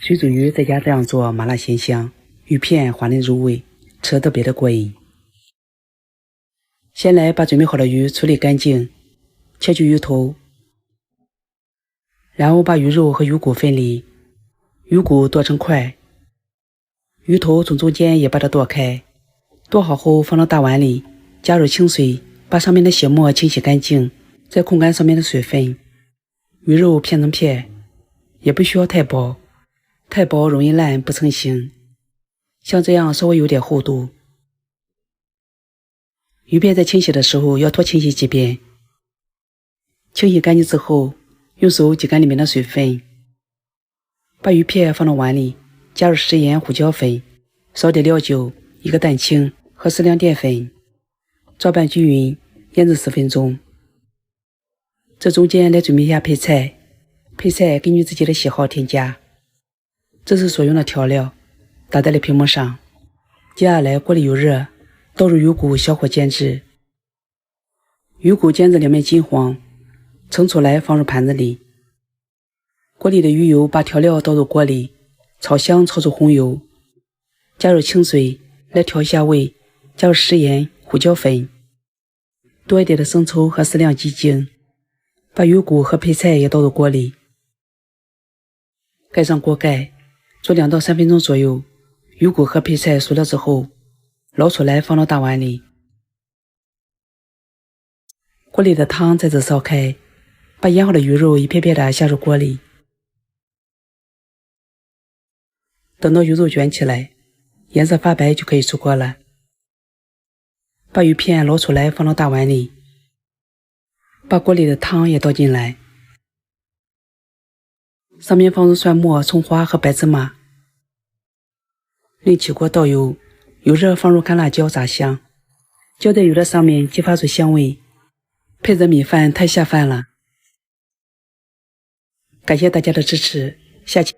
水煮鱼在家这样做，麻辣鲜香，鱼片滑嫩入味，吃得特别的过瘾。先来把准备好的鱼处理干净，切去鱼头，然后把鱼肉和鱼骨分离，鱼骨剁成块，鱼头从中间也把它剁开。剁好后放到大碗里，加入清水，把上面的血沫清洗干净，再控干上面的水分。鱼肉片成片，也不需要太薄，太薄容易烂不成形，像这样稍微有点厚度。鱼片在清洗的时候要多清洗几遍。清洗干净之后，用手挤干里面的水分，把鱼片放到碗里，加入食盐、胡椒粉、少点料酒、一个蛋清和适量淀粉，搅拌均匀，腌制10分钟。这中间来准备一下配菜，配菜根据自己的喜好添加。这是所用的调料，打在了屏幕上。接下来锅里油热，倒入鱼骨，小火煎制。鱼骨煎至两面金黄，盛出来放入盘子里。锅里的鱼油把调料倒入锅里，炒香，炒出红油，加入清水来调一下味，加入食盐、胡椒粉，多一点的生抽和适量鸡精，把鱼骨和配菜也倒入锅里，盖上锅盖，煮2到3分钟左右。鱼骨和配菜熟了之后，捞出来放到大碗里。锅里的汤再次烧开，把腌好的鱼肉一片片的下入锅里。等到鱼肉卷起来，颜色发白就可以出锅了。把鱼片捞出来放到大碗里，把锅里的汤也倒进来，上面放入蒜末、葱花和白芝麻。另起锅倒油，油热放入干辣椒炸香，浇在油的上面激发出香味，配着米饭太下饭了。感谢大家的支持，下期